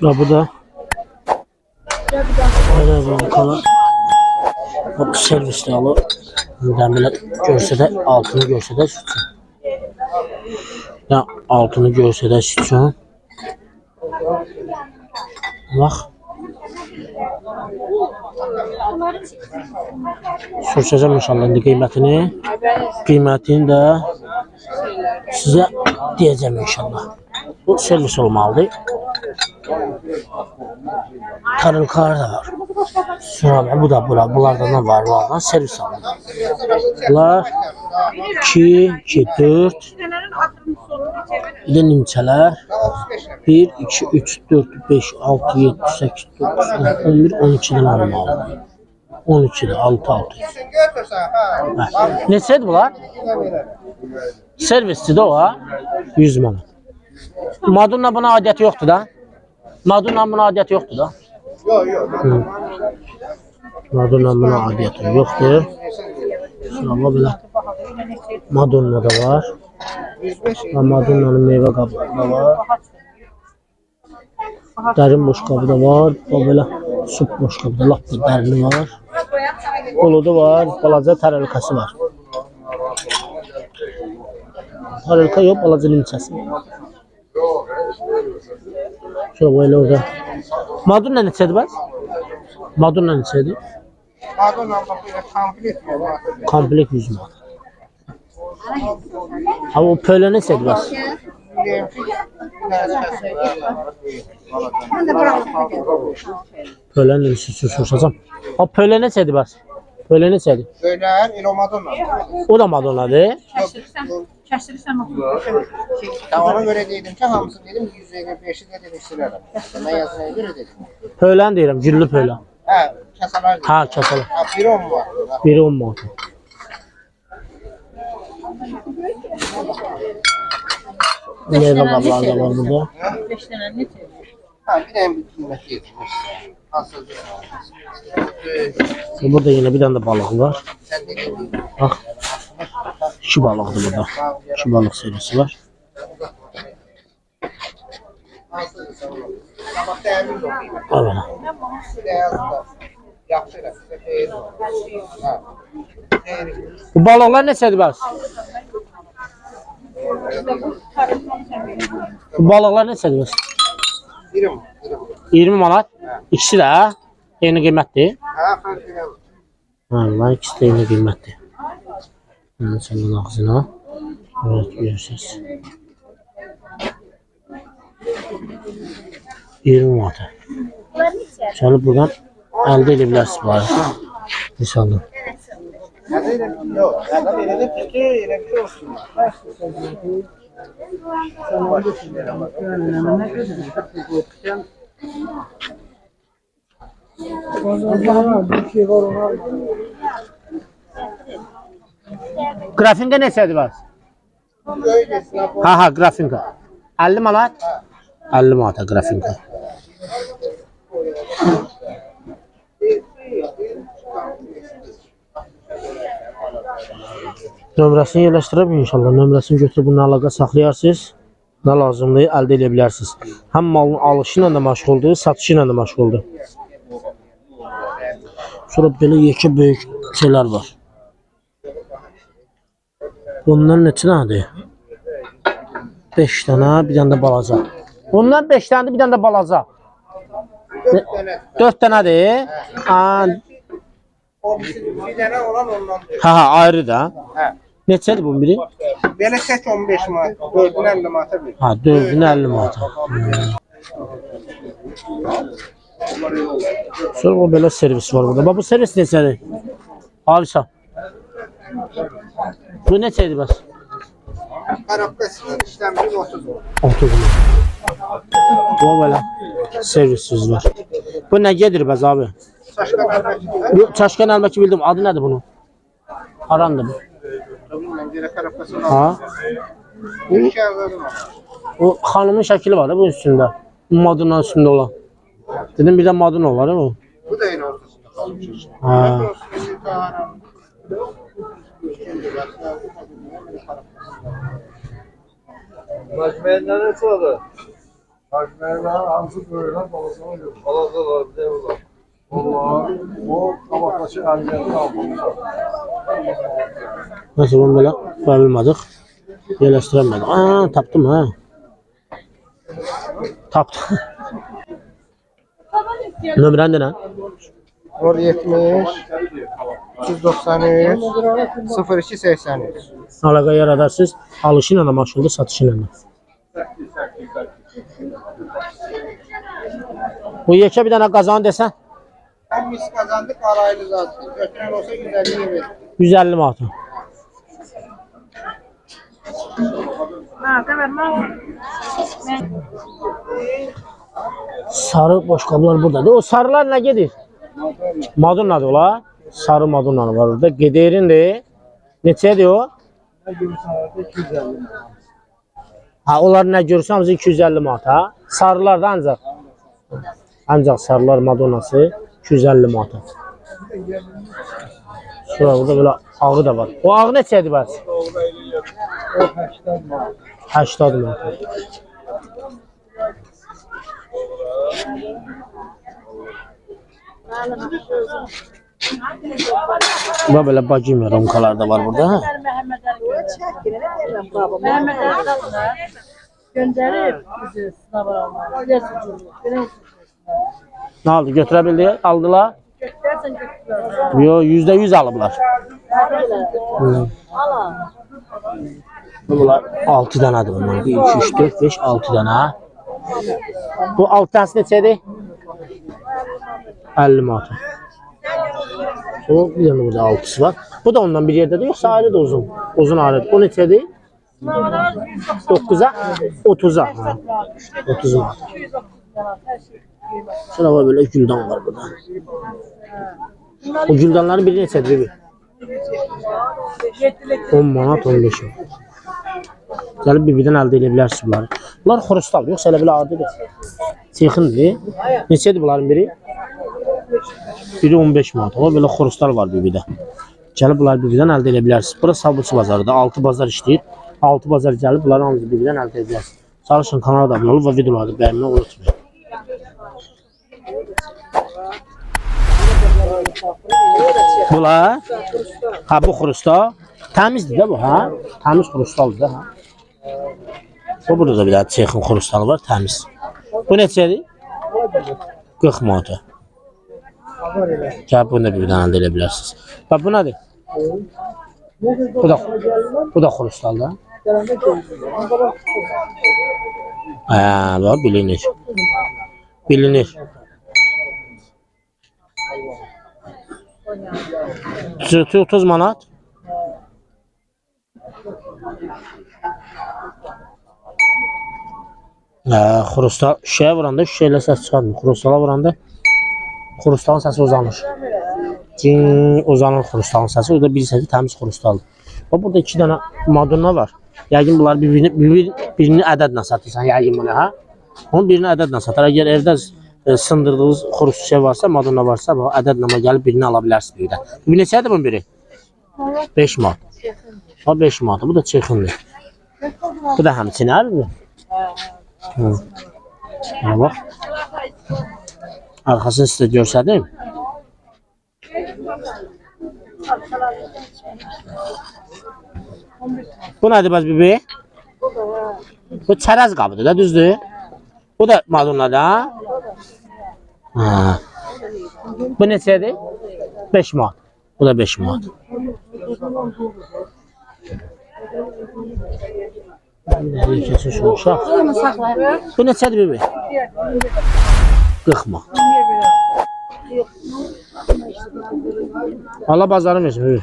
Ya bu da böyle bankalar bu servisli alı böyle görse de altını görse de sütün. Ya altını görse de sütün. Bak. Soracağım inşallah indi kıymetini. Kıymetini de size diyeceğim inşallah. Bu servis olmalıdır. Tarılkar da var. Sonra bu da bunlardan da var. Bunlardan servis alıyor. Bunlar 2, 2, 4. Bir de nimçələr. 1, 2, 3, 4, 5, 6, 7, 8, 9, 10, 11, 12'den almalı. 12'de 6, 6. Neçədir bunlar? Servisçidir o ha. 100 manat. Madonna buna adət yoxdur da. Madonna buna adət yoxdur da. Yok. Madonna buna adət yoxdur. Sonra belə Madonna da var. Madonna'nın meyve kabı da var. Derin boşqabı da var. O belə süt boşqabı da lap da dərini var. Koludu var. Balaca tərəlikası var. Tərəlika yox, balaca limçəsi. Şöyle böyle orada. Madonna neçədir bəs? Madonna neçədir? Madonna komplet. Komplet 100 manat. Ha o pölə neçədir bəs? Pölən də soruşacağam. Ha pölə neçədir bəs? Pölə neçədir? Pölən elə Madonna. O da Madonnadır. Kəsilirsən otur. Ona göre dedim ki hamısı dedim 155'i de dedim silərəm. Ben yazına göre dedim. Pölən deyirəm, güllü pölən. Ha, kasalar. Ha, kasalar. Ha, biri 10 var. Biri 10 manat. Meyve kablar da var burada. 5 dənə neçə? Ha, bir de bir kıymet yedim. Asıl. Burada yine bir tane de balık var. Sen dedin. Bak. 2 balıqdır burada. 2 balıq serisi var. Sabah değerli yok. Evet. Bir de yazdı. Yaxşı elə. Ha. Bu balıqlar neçədir bəs? Bu balıqlar neçədir bəs? Birim. 20 manat. İkisi də eyni qiymətdir. Ha, fark edemem. Vallahi ikisi də eyni qiymətdir. Sənin ağzına. Evet, görürsünüz. 20 manat. Gəlib buradan əldə edə bilərsiniz bu arada. İnşallah. Yok, adam elə de peki elə bir şey olsun. Grafinka neçədir bəs? Ha, grafinka. 50 manat? 50 manata grafinka. Nömrəsini yerləşdirib inşallah. Nömrəsini götürüb bununla əlaqə saxlayarsınız. Nə lazımdır əldə edə bilərsiniz. Həm malın alışı ilə də məşğuldur, satışı ilə də məşğuldur. Sonra belə yekə böyük şeylər var. Bunlar neçə dənədir? 5 dənə, bir dənə də balaca. Bunlar 5 dənədir, bir dənə də balaca. 4 dənədir. O bir tane olan ondan. Ha, ayrı da. Hə. Neçədir bunun biri? Belə sək 15 manat, 4'ün 50 manata bir. Ha, 4'ün 50 manata. Sonra o belə servis var burada. Bax bu servis neçədir? Alisa. Bu neçədir bəs? Qarabqasının işləmdir 30 manat. 30 manat. Bu belə servisimiz var. Bu nə gedir bəs abi? Saçkan əlbəki. Çaşkan əlbəki bildim. Adı nədir bunun? Harandır bu? Bilməm, görə qarabqasının Ha? Bir şey alırım. O xanımın şəkili var da bunun üstündə. Madonanın üstündə olan. Dedim bir də Madonna var mı? Bu da yine ortasında kalmış. Ha. Məcmuəndə nə çaldı? Hacmeyler hamsı böyle balasana yok. Balasalar bir de var. Onlar o kabaktaşı ellerini almış. Nasıl bunu böyle koyabilmedik. Yerleştiremedik. Aa, taptım ha. Taptım. Nömrən də nə? 070 393 0283. Əlaqə yaradarsınız. Alışı ilə də maşında, satışı ilə də. Bu yekə bir dənə qazan desən Biz kazandık, araylı zaten. Götüren olsa 150 verir. 150 manat. Ha, tamam. Sarı boşqablar buradadır. O sarılar nə gedir? Madonnadır ola. Sarı madonna var orada. Gederindir. Neçədir o? Ne görürsen 250. Ha, onlar nə görürsən hamısı 250 manat ha. Sarılar da ancaq sarılar madonnası 250 manat. Şurada burada belə ağı da var. O ağı neçədir bəs? O 80 manat. 80 manat. Bu belə bacım romkalar da var burada. Ha? Mehmet Ali gönderip bizi sınava almaya. Nə oldu? Götürə bildi? Aldılar? Götürürsen götürürler. Yo, %100 alıblar. Ala. Bunlar 6 dənədir bunlar. 1, 2, 3, 4, 5, 6 dənə. Bu 6 dənəsi neçədir? 50 manat. O bir dənə burada 6'sı var. Bu da ondan bir yerdədir, yoxsa ayrı da uzun. Uzun ayrıdır. O neçədir? 9'a 30'a. 30 manat. Şurada var böyle güldan var burada. O güldanların biri neçədir bir? 10 manat, 15 manat. Gəlib bir-birdən əldə edə bilərsiniz bunları. Bunlar xorustal, yoxsa elə belə adidir. Çexindir. Neçədir bunların biri? Biri 15 manat. O belə xorustal var bir-birdə. Gəlib bunları bir-birdən əldə edə bilərsiniz. Burası Sabunçu bazarıdır. 6 bazar işləyir. 6 bazar gəlib bunları hamısı bir-birdən əldə edə bilərsiniz. Çalışın kanala da abunə olun və videoları bəyənməyi unutmayın. Bunlar? Ha, bu xorustal. Təmizdir də bu, ha? Təmiz xorustaldır da, ha? Bu burada da bir dənə çexin xorustalı var, təmiz. Bu neçədir? 40 manat. Gəl bunu da bir dənə əldə edə bilərsiniz. Bax bu nədir? Bu da xorustaldır. Bax bilinir. Bilinir. 30 manat. Xorustal şişəyə vuranda şişəylə səs çıxarmır. Xorustala vuranda xorustalın səsi uzanır. Uzanır xorustalın səsi. O da bilirsən ki, təmiz xorustaldır. Bax burada 2 dənə madonna var. Yəqin bunlar birini ədədlə satırsan, yəqin bunu, ha? Onun birini ədədlə satar. Əgər evdə sındırdığınız xorus şey varsa, madonna varsa, ədədlə gəlib birini ala bilərsiniz bir də. Bu neçədir bunun biri? 5 manat. O 5 manat. Bu da çexindir. Bu da həmçinin əridir. Bax. Arxasını sizə görsədim. Bu nədir bəs bibi? Bu çərəz qabıdır da, düzdür? Bu da madonnadır, ha? Bu neçədir? 5 manat. Bu da 5 manat. Bu neçədir bibi? 40 manat. Allah bazarı versin.